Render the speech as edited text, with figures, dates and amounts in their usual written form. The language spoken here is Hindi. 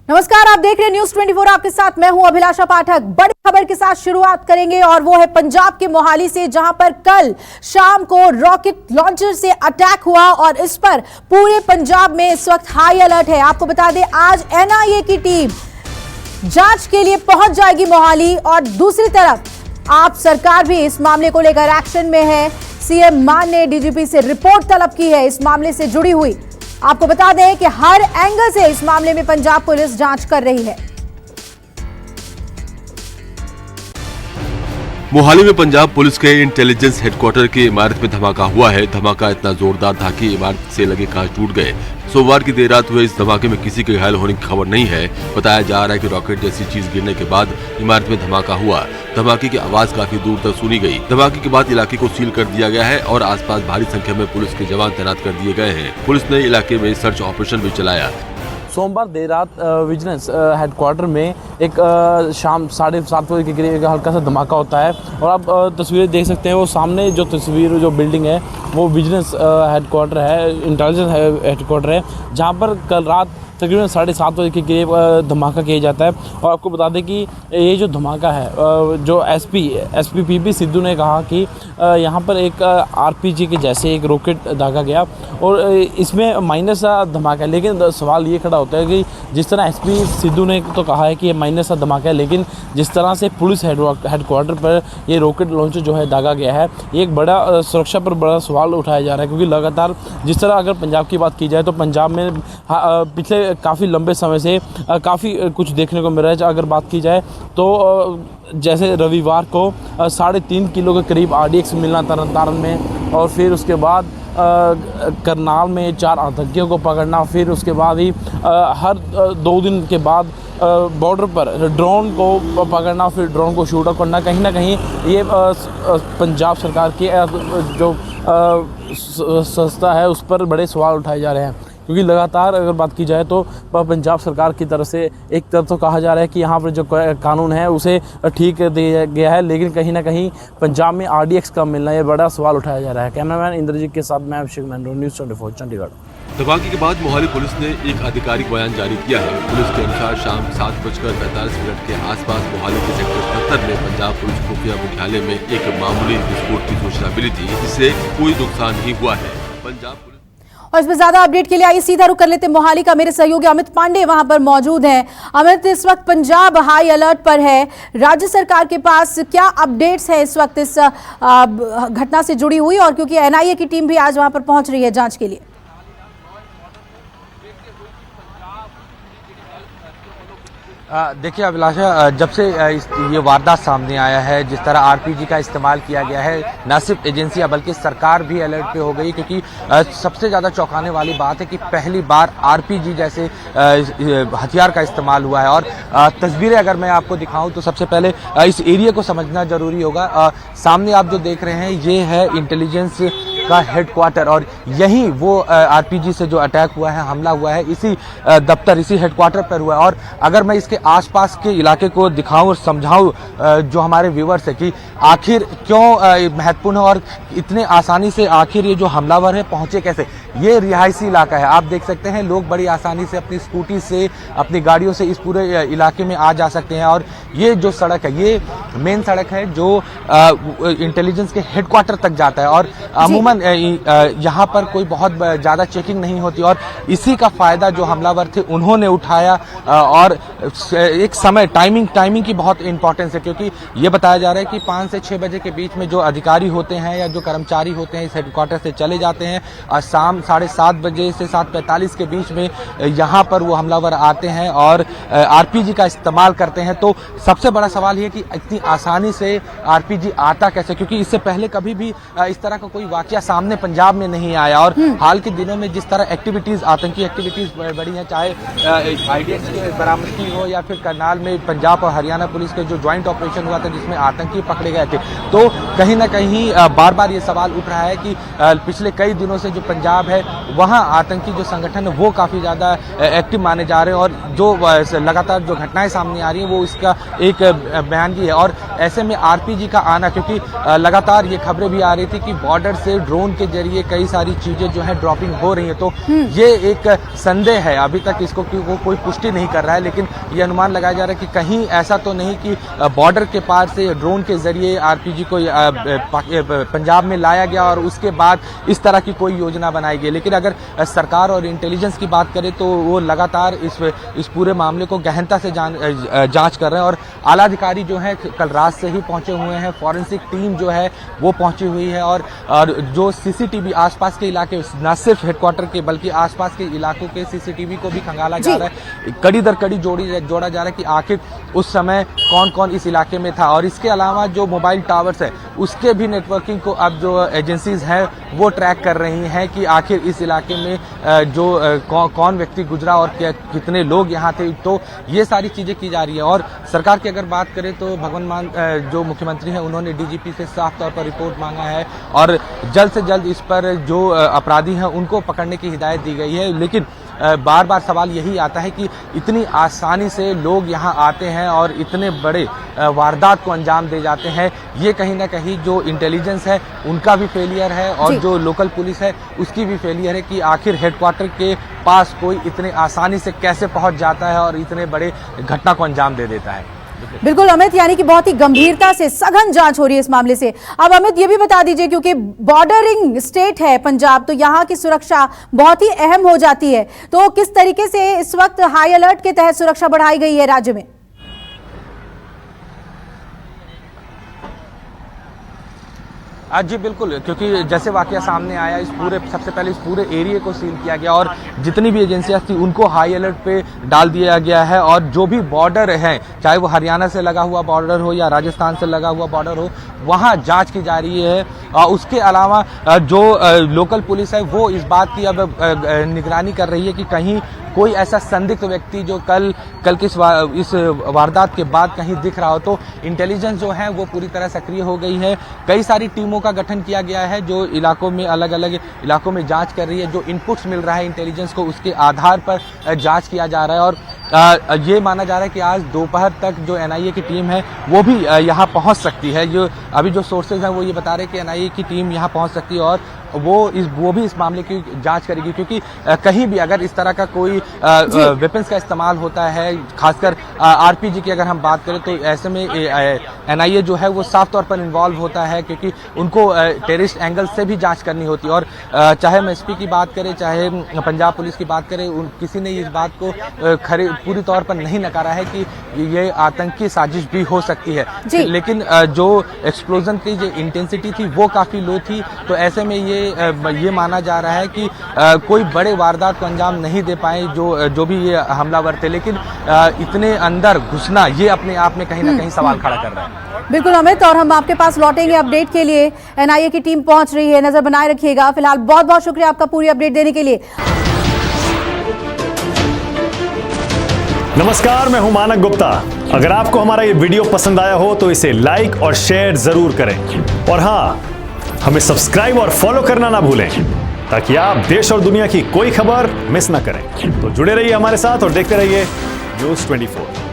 नमस्कार, आप देख रहे हैं न्यूज 24। आपके साथ मैं हूं अभिलाषा पाठक। बड़ी खबर के साथ शुरुआत करेंगे और वो है पंजाब के मोहाली से, जहां पर कल शाम को रॉकेट लॉन्चर से अटैक हुआ और इस पर पूरे पंजाब में इस वक्त हाई अलर्ट है। आपको बता दें, आज एनआईए की टीम जांच के लिए पहुंच जाएगी मोहाली और दूसरी तरफ आप सरकार भी इस मामले को लेकर एक्शन में है। सीएम मान ने डीजीपी से रिपोर्ट तलब की है इस मामले से जुड़ी हुई। आपको बता दें कि हर एंगल से इस मामले में पंजाब पुलिस जांच कर रही है। मोहाली में पंजाब पुलिस के इंटेलिजेंस हेडक्वार्टर की इमारत में धमाका हुआ है। धमाका इतना जोरदार था कि इमारत से लगे कांच टूट गए। सोमवार की देर रात हुए इस धमाके में किसी के घायल होने की खबर नहीं है। बताया जा रहा है कि रॉकेट जैसी चीज गिरने के बाद इमारत में धमाका हुआ। धमाके की आवाज काफी दूर तक सुनी गई। धमाके के बाद इलाके को सील कर दिया गया है और आसपास भारी संख्या में पुलिस के जवान तैनात कर दिए गए हैं। पुलिस ने इलाके में सर्च ऑपरेशन भी चलाया। सोमवार देर रात विजिलेंस हेडक्वार्टर में एक शाम 7:30 बजे के करीब एक हल्का सा धमाका होता है और आप तस्वीरें देख सकते हैं। वो सामने जो बिल्डिंग है वो विजिलेंस हेडक्वार्टर है, इंटेलिजेंस हेडक्वार्टर है, जहां पर कल रात तकरीबन 7:30 बजे के करीब धमाका किया जाता है। और आपको बता दें कि ये जो धमाका है, जो एसपी पीपी सिद्धू ने कहा कि यहाँ पर एक आरपीजी के जैसे एक रॉकेट दागा गया और इसमें माइनर सा धमाका है। लेकिन सवाल ये खड़ा होता है कि जिस तरह एसपी सिद्धू ने तो कहा है कि ये माइनर सा धमाका है, लेकिन जिस तरह से पुलिस हेडक्वार्टर पर ये रॉकेट लॉन्चर जो है दागा गया है, ये एक बड़ा सुरक्षा पर बड़ा सवाल उठाया जा रहा है। क्योंकि लगातार जिस तरह अगर पंजाब की बात की जाए तो पंजाब में पिछले काफ़ी लंबे समय से काफ़ी कुछ देखने को मिल रहा है। अगर बात की जाए तो जैसे रविवार को 3.5 किलो के करीब RDX मिलना तरन में, और फिर उसके बाद करनाल में 4 आतंकियों को पकड़ना, फिर उसके बाद ही हर 2 दिन के बाद बॉर्डर पर ड्रोन को पकड़ना, फिर ड्रोन को शूट आउट करना। कहीं ना कहीं ये पंजाब सरकार की जो संस्था है उस पर बड़े सवाल उठाए जा रहे हैं। क्योंकि लगातार अगर बात की जाए तो पंजाब सरकार की तरफ से एक तरफ तो कहा जा रहा है कि यहाँ पर जो कानून है उसे ठीक कर दिया गया है, लेकिन कहीं ना कहीं पंजाब में RDX कम मिलना ये बड़ा सवाल उठाया जा रहा है। कैमरामैन इंद्रजीत के साथ मैं अभिषेक मैंड्रो, न्यूज़ 24 चंडीगढ़। धमाके के बाद मोहाली पुलिस ने एक आधिकारिक बयान जारी किया है। पुलिस के अनुसार शाम 7:45 के आसपास मोहाली के सेक्टर 77 में पंजाब पुलिस खुफिया मुख्यालय में एक मामूली विस्फोट की सूचना मिली थी, जिससे कोई नुकसान नहीं हुआ है। पंजाब पुलिस और इसमें ज्यादा अपडेट के लिए आइए सीधा रुख कर लेते हैं मोहाली का। मेरे सहयोगी अमित पांडे वहां पर मौजूद हैं। अमित, इस वक्त पंजाब हाई अलर्ट पर है। राज्य सरकार के पास क्या अपडेट्स है इस वक्त इस घटना से जुड़ी हुई, और क्योंकि एनआईए की टीम भी आज वहां पर पहुंच रही है जांच के लिए? देखिए अभिलाषा, जब से ये वारदात सामने आया है, जिस तरह आरपीजी का इस्तेमाल किया गया है, न सिर्फ एजेंसियां बल्कि सरकार भी अलर्ट पे हो गई। क्योंकि सबसे ज़्यादा चौंकाने वाली बात है कि पहली बार आरपीजी जैसे हथियार का इस्तेमाल हुआ है। और तस्वीरें अगर मैं आपको दिखाऊं तो सबसे पहले इस एरिया को समझना जरूरी होगा। सामने आप जो देख रहे हैं ये है इंटेलिजेंस का हेडक्वार्टर, और यही वो आरपीजी से जो अटैक हुआ है, हमला हुआ है, इसी दफ्तर, इसी हेडक्वार्टर पर हुआ है। और अगर मैं इसके आसपास के इलाके को दिखाऊं और समझाऊं जो हमारे व्यूअर्स है कि आखिर क्यों महत्वपूर्ण है और इतने आसानी से आखिर ये जो हमलावर है पहुंचे कैसे। ये रिहायशी इलाका है, आप देख सकते हैं लोग बड़ी आसानी से अपनी स्कूटी से, अपनी गाड़ियों से इस पूरे इलाके में आ जा सकते हैं। और ये जो सड़क है ये मेन सड़क है जो इंटेलिजेंस के हेडक्वार्टर तक जाता है। और अमूमन यहाँ पर कोई बहुत ज़्यादा चेकिंग नहीं होती, और इसी का फायदा जो हमलावर थे उन्होंने उठाया। और एक समय टाइमिंग की बहुत इंपॉर्टेंस है, क्योंकि ये बताया जा रहा है कि 5 से 6 बजे के बीच में जो अधिकारी होते हैं या जो कर्मचारी होते हैं इस हेडक्वार्टर से चले जाते हैं, और शाम 7:30 बजे से 7:45 के बीच में यहाँ पर वो हमलावर आते हैं और आरपीजी का इस्तेमाल करते हैं। तो सबसे बड़ा सवाल ये कि इतनी आसानी से आरपीजी आता कैसे, क्योंकि इससे पहले कभी भी इस तरह का कोई वाकया सामने पंजाब में नहीं आया। और हाल के दिनों में जिस तरह एक्टिविटीज, आतंकी एक्टिविटीज बढ़ी हैं, चाहे IDX की बरामदगी हो या फिर करनाल में पंजाब और हरियाणा पुलिस के जो ज्वाइंट ऑपरेशन हुआ था जिसमें आतंकी पकड़े गए थे, तो कहीं ना कहीं बार बार ये सवाल उठ रहा है कि पिछले कई दिनों से जो पंजाब है वहाँ आतंकी जो संगठन है वो काफ़ी ज़्यादा एक्टिव माने जा रहे हैं। और जो लगातार जो घटनाएं सामने आ रही हैं वो इसका एक बयान भी है। और ऐसे में आरपीजी का आना, क्योंकि लगातार ये खबरें भी आ रही थी कि बॉर्डर से ड्रोन के जरिए कई सारी चीजें जो है ड्रॉपिंग हो रही है। तो ये एक संदेह है, अभी तक इसको कोई पुष्टि नहीं कर रहा है, लेकिन ये अनुमान लगाया जा रहा है कि कहीं ऐसा तो नहीं कि बॉर्डर के पार से ड्रोन के जरिए आरपीजी को पंजाब में लाया गया और उसके बाद इस तरह की कोई योजना बनाई गई। लेकिन अगर सरकार और इंटेलिजेंस की बात करें तो वो लगातार इस पूरे मामले को गहनता से जांच कर रहे हैं और आला अधिकारी जो है कल रात से ही पहुंचे हुए हैं, फॉरेंसिक टीम जो है वो पहुंची हुई है और जो सीसीटीवी आसपास के इलाके, न सिर्फ हेडक्वार्टर के बल्कि आसपास के इलाकों के सीसीटीवी को भी खंगाला जा रहा है, कड़ी दर कड़ी जोड़ा जा रहा है कि आखिर उस समय कौन कौन इस इलाके में था। और इसके अलावा जो मोबाइल टावर्स है उसके भी नेटवर्किंग को अब जो एजेंसीज हैं वो ट्रैक कर रही हैं कि आखिर इस इलाके में जो कौन व्यक्ति गुजरा और कितने लोग यहाँ थे। तो ये सारी चीजें की जा रही है। और सरकार की अगर बात करें तो भगवंत मान जो मुख्यमंत्री हैं उन्होंने डीजीपी से साफ तौर पर रिपोर्ट मांगा है और जल्द से जल्द इस पर जो अपराधी हैं उनको पकड़ने की हिदायत दी गई है। लेकिन बार बार सवाल यही आता है कि इतनी आसानी से लोग यहाँ आते हैं और इतने बड़े वारदात को अंजाम दे जाते हैं, ये कहीं ना कहीं जो इंटेलिजेंस है उनका भी फेलियर है और जो लोकल पुलिस है उसकी भी फेलियर है कि आखिर हेडक्वार्टर के पास कोई इतने आसानी से कैसे पहुंच जाता है और इतने बड़े घटना को अंजाम दे देता है। बिल्कुल अमित, यानी कि बहुत ही गंभीरता से सघन जांच हो रही है इस मामले से। अब अमित ये भी बता दीजिए, क्योंकि बॉर्डरिंग स्टेट है पंजाब, तो यहाँ की सुरक्षा बहुत ही अहम हो जाती है, तो किस तरीके से इस वक्त हाई अलर्ट के तहत सुरक्षा बढ़ाई गई है राज्य में? जी बिल्कुल, क्योंकि जैसे वाकया सामने आया सबसे पहले इस पूरे एरिया को सील किया गया और जितनी भी एजेंसियां थी उनको हाई अलर्ट पे डाल दिया गया है और जो भी बॉर्डर हैं, चाहे वो हरियाणा से लगा हुआ बॉर्डर हो या राजस्थान से लगा हुआ बॉर्डर हो, वहाँ जांच की जा रही है। उसके अलावा जो लोकल पुलिस है वो इस बात की अब निगरानी कर रही है कि कहीं कोई ऐसा संदिग्ध व्यक्ति जो कल की इस वारदात के बाद कहीं दिख रहा हो, तो इंटेलिजेंस जो है वो पूरी तरह सक्रिय हो गई है। कई सारी टीमों का गठन किया गया है जो इलाकों में अलग अलग इलाकों में जांच कर रही है। जो इनपुट्स मिल रहा है इंटेलिजेंस को उसके आधार पर जांच किया जा रहा है और ये माना जा रहा है कि आज दोपहर तक जो एनआईए की टीम है वो भी यहाँ पहुँच सकती है। जो अभी जो सोर्सेज हैं वो ये बता रहे हैं कि एनआईए की टीम यहाँ पहुँच सकती है और वो भी इस मामले की जांच करेगी, क्योंकि कहीं भी अगर इस तरह का कोई वेपन्स का इस्तेमाल होता है, खासकर आरपीजी की अगर हम बात करें, तो ऐसे में एनआईए जो है वो साफ तौर पर इन्वॉल्व होता है क्योंकि उनको टेररिस्ट एंगल से भी जांच करनी होती है। और चाहे हम एसपी की बात करें, चाहे पंजाब पुलिस की बात करें, किसी ने इस बात को पूरी तौर पर नहीं नकारा है कि ये आतंकी साजिश भी हो सकती है। लेकिन जो एक्सप्लोजन की जो इंटेंसिटी थी वो काफी लो थी, तो ऐसे में ये माना जा रहा है कि कोई बड़े वारदात को अंजाम नहीं दे पाए जो भी ये हमलावर थे। लेकिन इतने अंदर घुसना ये अपने आप में कहीं ना कहीं सवाल खड़ा कर रहा है। बिल्कुल अमित, और हम आपके पास लौटेंगे अपडेट के लिए। एनआईए की टीम पहुंच रही है, नजर बनाए रखिएगा। फिलहाल बहुत बहुत शुक्रिया आपका पूरी अपडेट देने के लिए। नमस्कार, मैं हूं मानक गुप्ता। अगर आपको हमारा ये वीडियो पसंद आया हो तो इसे लाइक और शेयर जरूर करें और हाँ, हमें सब्सक्राइब और फॉलो करना ना भूलें ताकि आप देश और दुनिया की कोई खबर मिस ना करें। तो जुड़े रहिए हमारे साथ और देखते रहिए न्यूज़ 24।